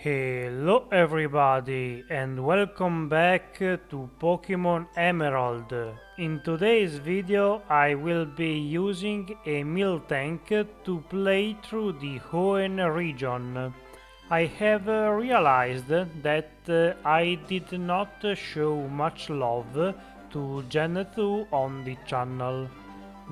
Hello everybody and welcome back to Pokemon Emerald. In today's video I will be using a Miltank to play through the Hoenn region. I have realized that I did not show much love to Gen 2 on the channel.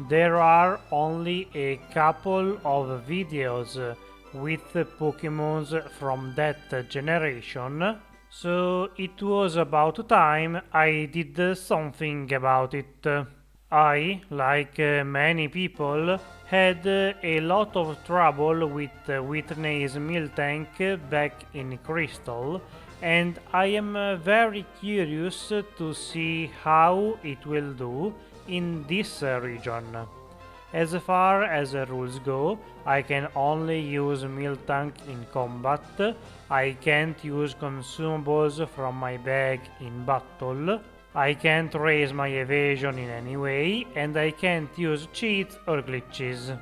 There are only a couple of videos with Pokemons from that generation, so it was about time I did something about it. I, like many people, had a lot of trouble with Whitney's Miltank back in Crystal, and I am very curious to see how it will do in this region. As far as rules go, I can only use Miltank in combat, I can't use consumables from my bag in battle, I can't raise my evasion in any way, and I can't use cheats or glitches.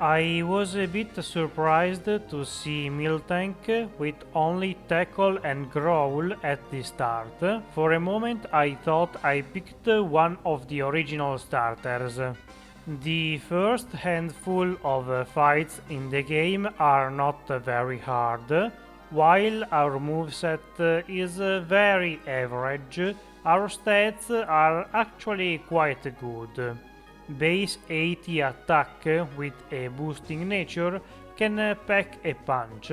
I was a bit surprised to see Miltank with only Tackle and Growl at the start. For a moment I thought I picked one of the original starters. The first handful of fights in the game are not very hard. While our moveset is very average, our stats are actually quite good. Base 80 attack with a boosting nature can pack a punch,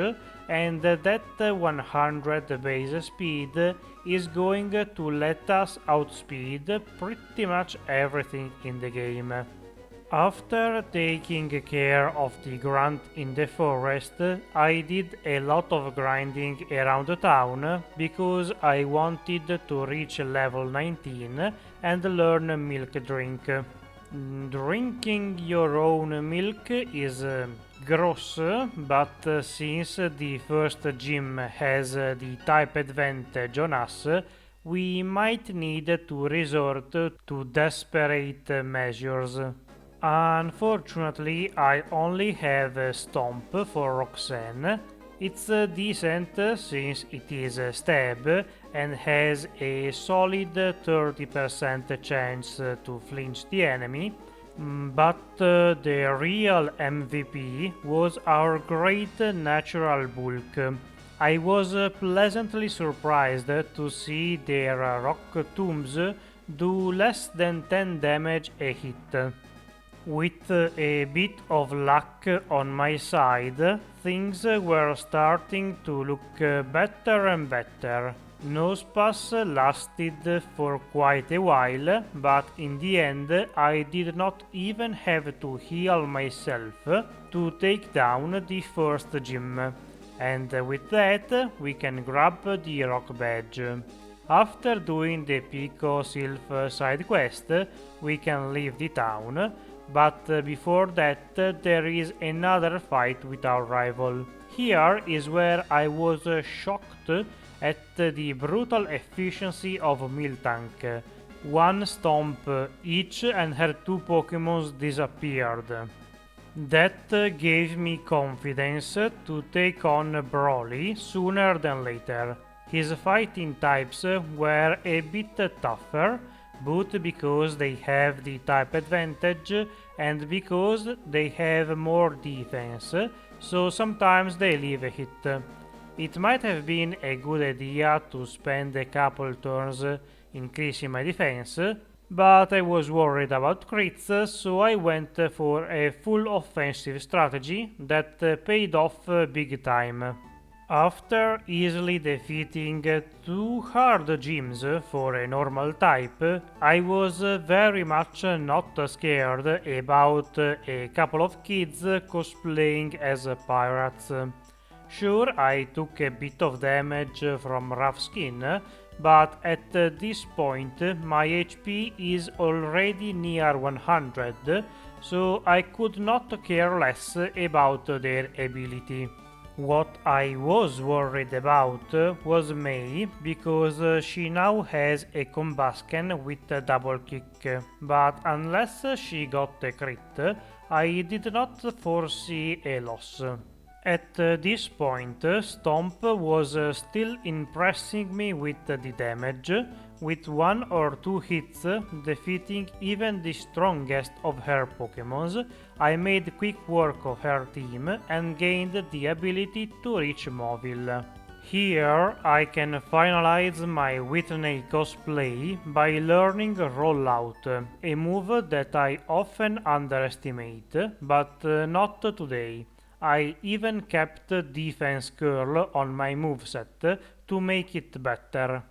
and that 100 base speed is going to let us outspeed pretty much everything in the game. After taking care of the grunt in the forest, I did a lot of grinding around the town because I wanted to reach level 19 and learn milk drink. Drinking your own milk is gross, but since the first gym has the type advantage on us, we might need to resort to desperate measures. Unfortunately, I only have a Stomp for Roxanne. It's decent since it is a stab and has a solid 30% chance to flinch the enemy, but the real MVP was our great natural bulk. I was pleasantly surprised to see their rock tombs do less than 10 damage a hit. With a bit of luck on my side, things were starting to look better and better. Nosepass lasted for quite a while, but in the end I did not even have to heal myself to take down the first gym. And with that we can grab the rock badge. After doing the Pico Sylph side quest, we can leave the town, but before that there is another fight with our rival. Here is where I was shocked at the brutal efficiency of Miltank. One stomp each and her two Pokemons disappeared. That gave me confidence to take on Brawly sooner than later. His fighting types were a bit tougher, both because they have the type advantage and because they have more defense, so sometimes they leave a hit. It might have been a good idea to spend a couple turns increasing my defense, but I was worried about crits, so I went for a full offensive strategy that paid off big time. After easily defeating two hard gyms for a normal type, I was very much not scared about a couple of kids cosplaying as pirates. Sure, I took a bit of damage from rough skin, but at this point my HP is already near 100, so I could not care less about their ability. What I was worried about was May, because she now has a Combusken with a double kick, but unless she got a crit, I did not foresee a loss. At this point, Stomp was still impressing me with the damage, with 1 or 2 hits defeating even the strongest of her Pokémons. I made quick work of her team and gained the ability to reach Moville. Here I can finalize my Whitney cosplay by learning Rollout, a move that I often underestimate, but not today. I even kept Defense Curl on my moveset to make it better.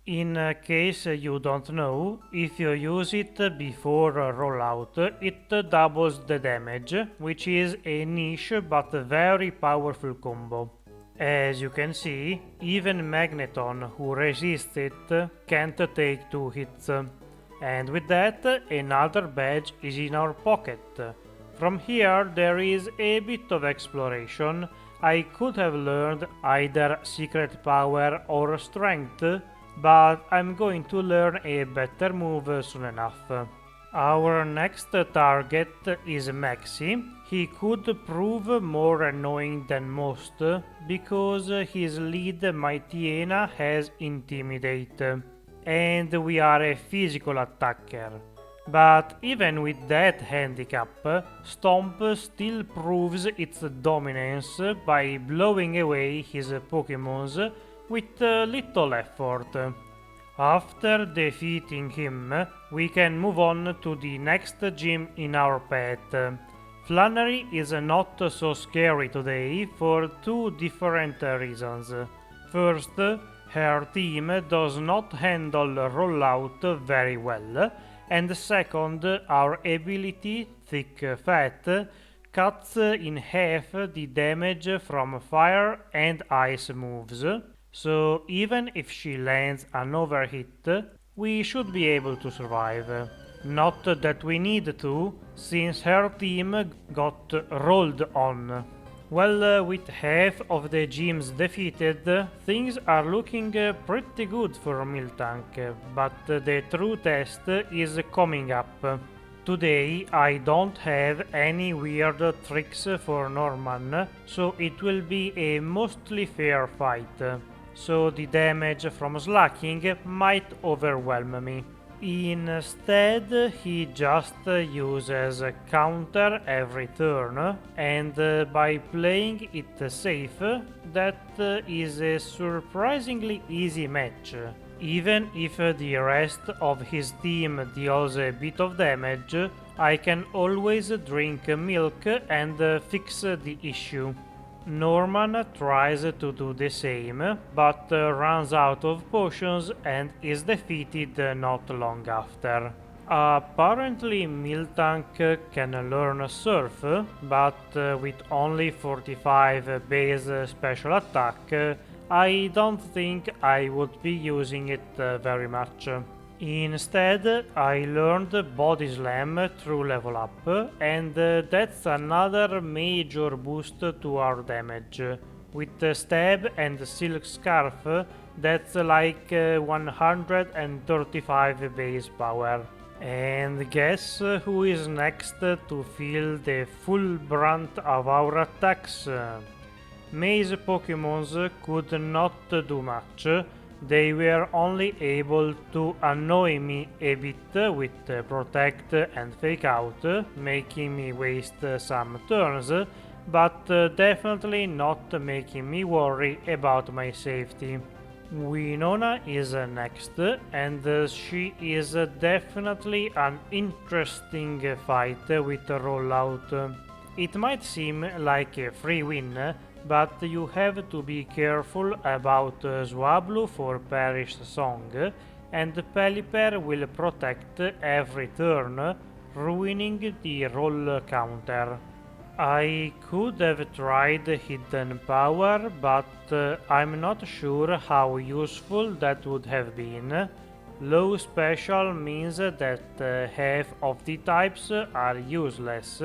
In case you don't know, if you use it before rollout, it doubles the damage, which is a niche but very powerful combo. As you can see, even Magneton, who resists it, can't take 2 hits. And with that, another badge is in our pocket. From here there is a bit of exploration. I could have learned either Secret Power or Strength, but I'm going to learn a better move soon enough. Our next target is Maxi. He could prove more annoying than most because his lead Mightyena has Intimidate, and we are a physical attacker. But even with that handicap, Stomp still proves its dominance by blowing away his Pokémons with little effort. After defeating him, we can move on to the next gym in our path. Flannery is not so scary today for 2 different reasons. First, her team does not handle rollout very well, and second, our ability, Thick Fat, cuts in half the damage from fire and ice moves, so even if she lands another hit, we should be able to survive. Not that we need to, since her team got rolled on. Well, with half of the gyms defeated, things are looking pretty good for Miltank, but the true test is coming up. Today I don't have any weird tricks for Norman, so it will be a mostly fair fight. So the damage from slacking might overwhelm me. Instead, he just uses counter every turn, and by playing it safe, that is a surprisingly easy match. Even if the rest of his team deals a bit of damage, I can always drink milk and fix the issue. Norman tries to do the same, but runs out of potions and is defeated not long after. Apparently Miltank can learn Surf, but with only 45 base special attack, I don't think I would be using it very much. Instead, I learned Body Slam through level up, and that's another major boost to our damage. With Stab and Silk Scarf, that's like 135 base power. And guess who is next to feel the full brunt of our attacks? Maze Pokémons could not do much. They were only able to annoy me a bit with Protect and Fake Out, making me waste some turns, but definitely not making me worry about my safety. Winona is next, and she is definitely an interesting fight with Rollout. It might seem like a free win, but you have to be careful about Swablu for Perish Song, and Pelipper will protect every turn, ruining the roll counter. I could have tried Hidden Power, but I'm not sure how useful that would have been. Low Special means that half of the types are useless,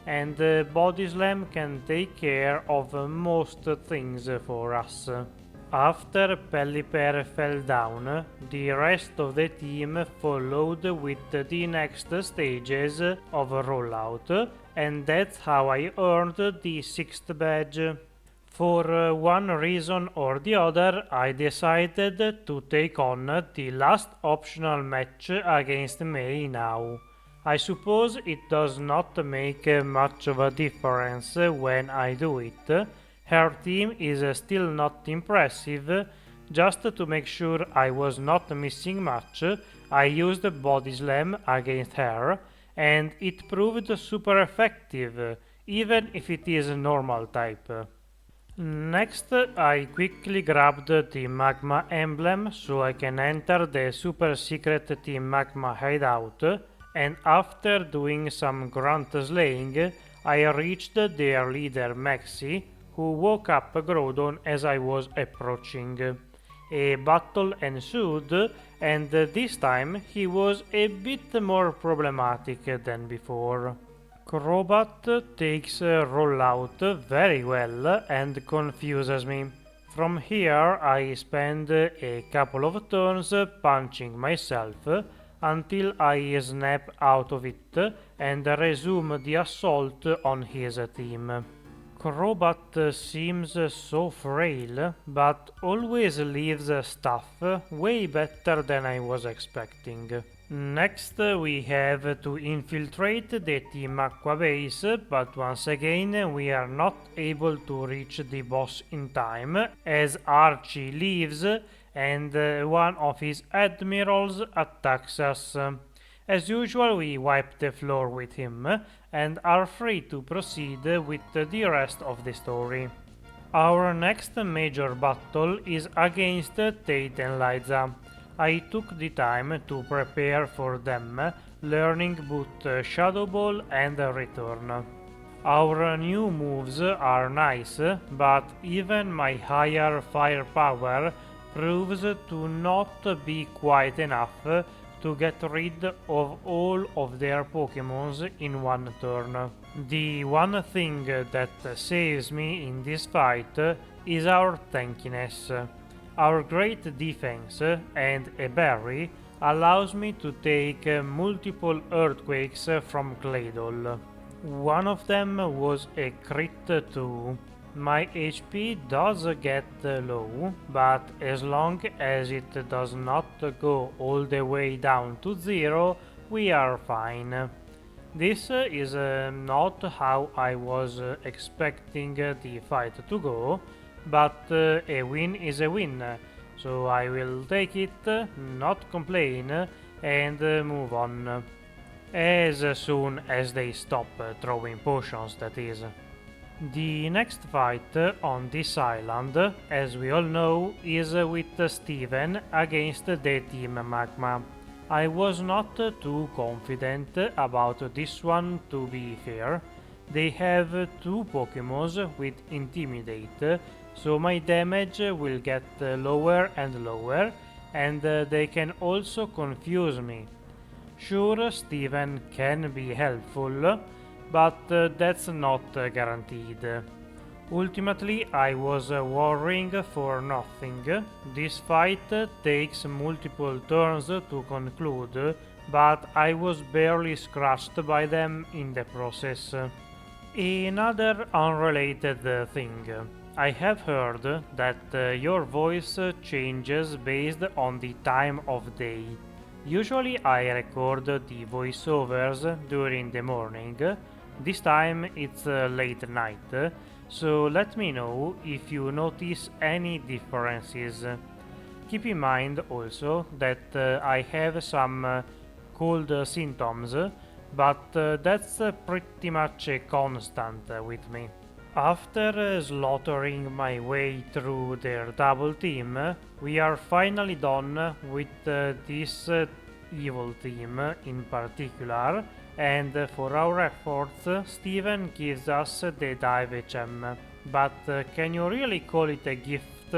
and Body Slam can take care of most things for us. After Pelipper fell down, the rest of the team followed with the next stages of rollout, and that's how I earned the 6th badge. For one reason or the other, I decided to take on the last optional match against May now. I suppose it does not make much of a difference when I do it. Her team is still not impressive. Just to make sure I was not missing much, I used Body Slam against her, and it proved super effective, even if it is normal type. Next, I quickly grabbed the Magma emblem so I can enter the super secret Team Magma hideout, and after doing some grunt slaying, I reached their leader Maxi, who woke up Groudon as I was approaching. A battle ensued, and this time he was a bit more problematic than before. Crobat takes rollout very well and confuses me. From here I spend a couple of turns punching myself until I snap out of it and resume the assault on his team. Crobat seems so frail, but always leaves stuff way better than I was expecting. Next, we have to infiltrate the Team Aqua base, but once again we are not able to reach the boss in time, as Archie leaves and one of his admirals attacks us. As usual, we wipe the floor with him and are free to proceed with the rest of the story. Our next major battle is against Tate and Liza. I took the time to prepare for them, learning both Shadow Ball and Return. Our new moves are nice, but even my higher firepower proves to not be quite enough to get rid of all of their Pokémons in one turn. The one thing that saves me in this fight is our tankiness. Our great defense and a berry allows me to take multiple earthquakes from Claydol. One of them was a crit too. My HP does get low, but as long as it does not go all the way down to zero, we are fine. This is not how I was expecting the fight to go, but a win is a win, so I will take it, not complain, and move on. As soon as they stop throwing potions, that is. The next fight on this island, as we all know, is with Steven against the Team Magma. I was not too confident about this one, to be fair. They have two Pokémons with Intimidate, so my damage will get lower and lower, and they can also confuse me. Sure, Steven can be helpful, but that's not guaranteed. Ultimately, I was worrying for nothing. This fight takes multiple turns to conclude, but I was barely scratched by them in the process. Another unrelated thing. I have heard that your voice changes based on the time of day. Usually I record the voiceovers during the morning. This time it's late night, so let me know if you notice any differences. Keep in mind also that I have some cold symptoms, but that's pretty much a constant with me. After slaughtering my way through their double team, we are finally done with this evil team in particular, and for our efforts Steven gives us the Dive Gem. But can you really call it a gift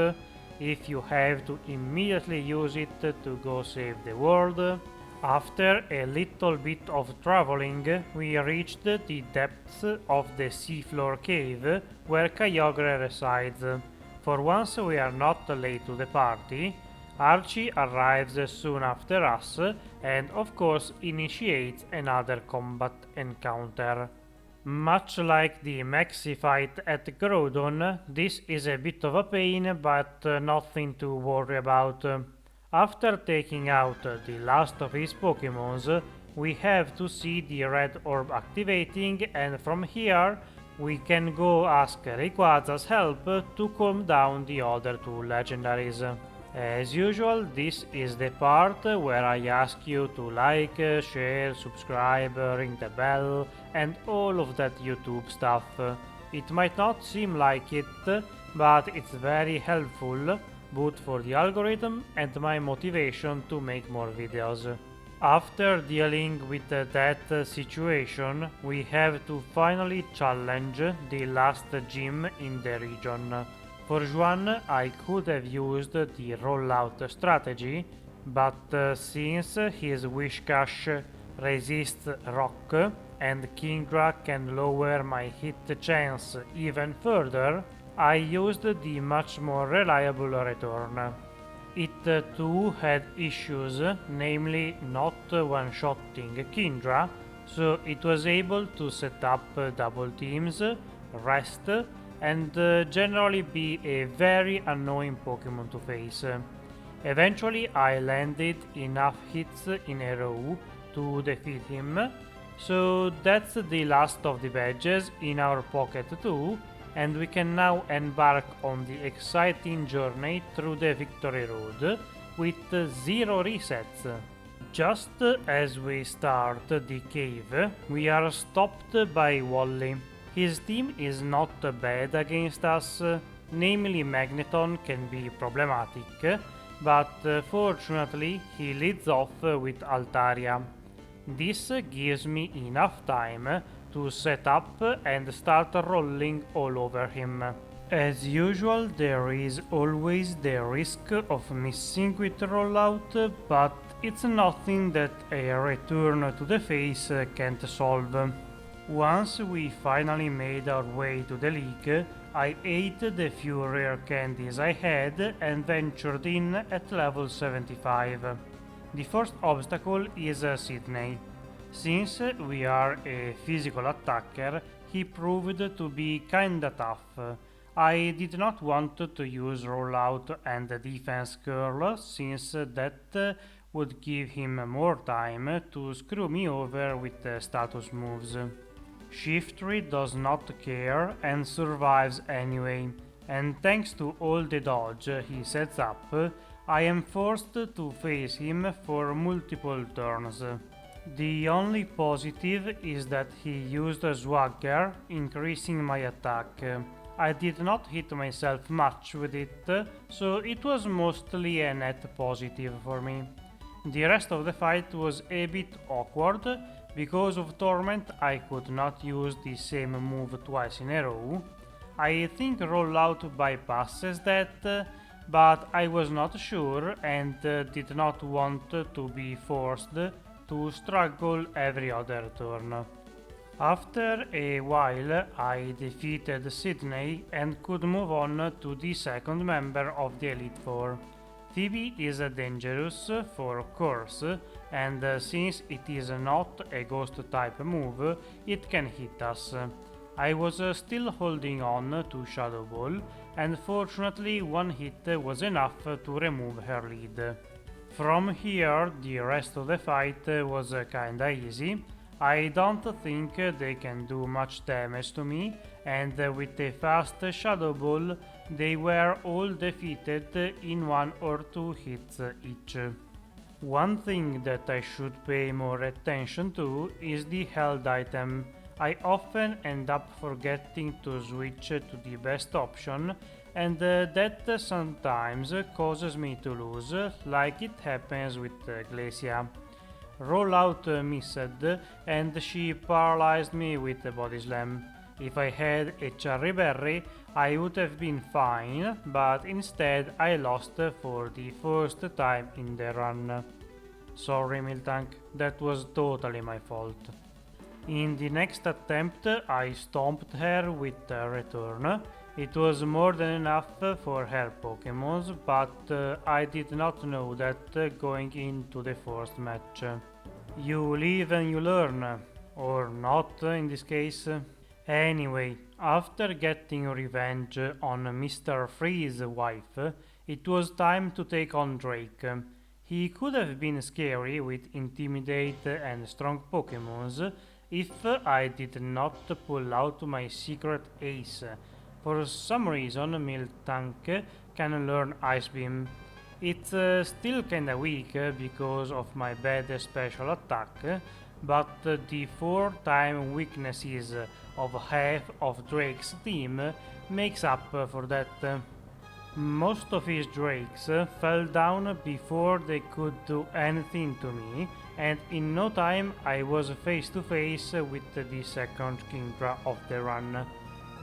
if you have to immediately use it to go save the world? After a little bit of traveling, we reached the depths of the seafloor cave where Kyogre resides. For once we are not late to the party. Archie arrives soon after us and of course initiates another combat encounter. Much like the Maxi fight at Groudon, this is a bit of a pain, but nothing to worry about. After taking out the last of his Pokémons, we have to see the red orb activating, and from here we can go ask Rayquaza's help to calm down the other two legendaries. As usual, this is the part where I ask you to like, share, subscribe, ring the bell, and all of that YouTube stuff. It might not seem like it, but it's very helpful, both for the algorithm and my motivation to make more videos. After dealing with that situation, we have to finally challenge the last gym in the region. For Juan, I could have used the rollout strategy, but since his Whiscash resists rock and Kingdra can lower my hit chance even further, I used the much more reliable return. It too had issues, namely not one-shotting Kingdra, so it was able to set up double teams, rest, and generally be a very annoying Pokemon to face. Eventually I landed enough hits in a row to defeat him, so that's the last of the badges in our pocket too, and we can now embark on the exciting journey through the Victory Road with 0 resets. Just as we start the cave, we are stopped by Wally. His team is not bad against us, namely Magneton can be problematic, but fortunately he leads off with Altaria. This gives me enough time to set up and start rolling all over him. As usual, there is always the risk of missing with rollout, but it's nothing that a return to the face can't solve. Once we finally made our way to the league, I ate the few rare candies I had and ventured in at level 75. The first obstacle is Sidney. Since we are a physical attacker, he proved to be kinda tough. I did not want to use rollout and defense curl, since that would give him more time to screw me over with status moves. Shiftry does not care and survives anyway, and thanks to all the dodge he sets up, I am forced to face him for multiple turns. The only positive is that he used Swagger, increasing my attack. I did not hit myself much with it, so it was mostly a net positive for me. The rest of the fight was a bit awkward. Because of Torment, I could not use the same move twice in a row. I think Rollout bypasses that, but I was not sure and did not want to be forced to struggle every other turn. After a while, I defeated Sidney and could move on to the second member of the Elite Four. Pheobe is dangerous for course, and since it is not a ghost type move, it can hit us. I was still holding on to Shadow Ball, and fortunately one hit was enough to remove her lead. From here, the rest of the fight was kinda easy. I don't think they can do much damage to me, and with a fast Shadow Ball, they were all defeated in 1 or 2 hits each. One thing that I should pay more attention to is the held item. I often end up forgetting to switch to the best option, and that sometimes causes me to lose, like it happens with Glacia. Rollout missed, and she paralyzed me with a body slam. If I had a cherry berry, I would have been fine, but instead I lost for the first time in the run. Sorry Miltank, that was totally my fault. In the next attempt I stomped her with a return. It was more than enough for her Pokémons, but I did not know that going into the first match. You live and you learn, or not in this case. Anyway, after getting revenge on Mr. Freeze's wife, it was time to take on Drake. He could have been scary with Intimidate and strong Pokémons if I did not pull out my secret ace. For some reason, Miltank can learn Ice Beam. It's still kinda weak because of my bad special attack, but the 4-time weaknesses of half of Drake's team makes up for that. Most of his Drakes fell down before they could do anything to me, and in no time I was face to face with the second Kingdra of the run.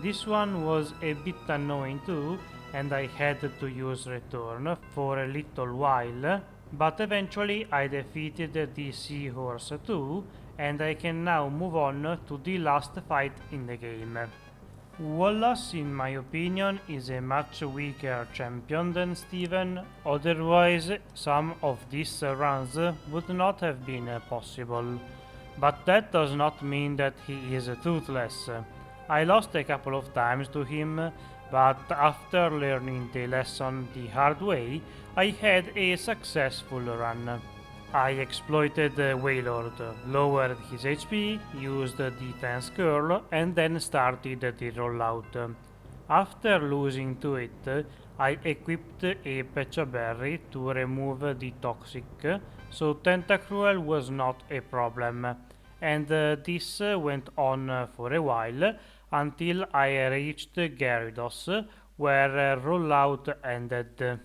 This one was a bit annoying too, and I had to use Return for a little while, but eventually I defeated the Seahorse too, and I can now move on to the last fight in the game. Wallace, in my opinion, is a much weaker champion than Steven, otherwise some of these runs would not have been possible. But that does not mean that he is toothless. I lost a couple of times to him, but after learning the lesson the hard way, I had a successful run. I exploited Wailord, lowered his HP, used Defense Curl, and then started the rollout. After losing to it, I equipped a Pecha Berry to remove the Toxic, so Tentacruel was not a problem. And this went on for a while, until I reached Gyarados, where rollout ended.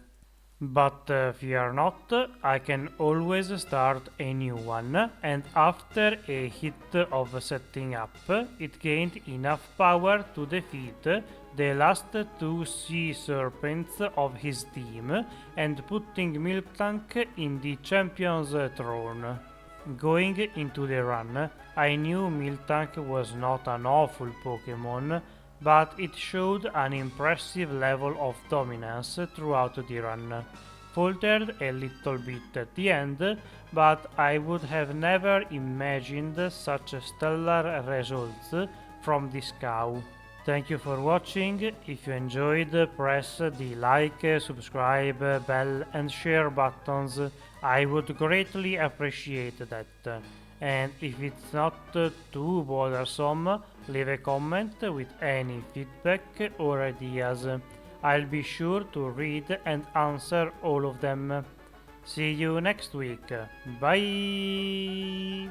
But fear not, I can always start a new one, and after a hit of setting up, it gained enough power to defeat the last 2 sea serpents of his team and putting Miltank in the champion's throne. Going into the run, I knew Miltank was not an awful Pokémon, but it showed an impressive level of dominance throughout the run. Faltered a little bit at the end, but I would have never imagined such stellar results from this cow. Thank you for watching. If you enjoyed, press the like, subscribe, bell and share buttons. I would greatly appreciate that. And if it's not too bothersome, leave a comment with any feedback or ideas. I'll be sure to read and answer all of them. See you next week. Bye!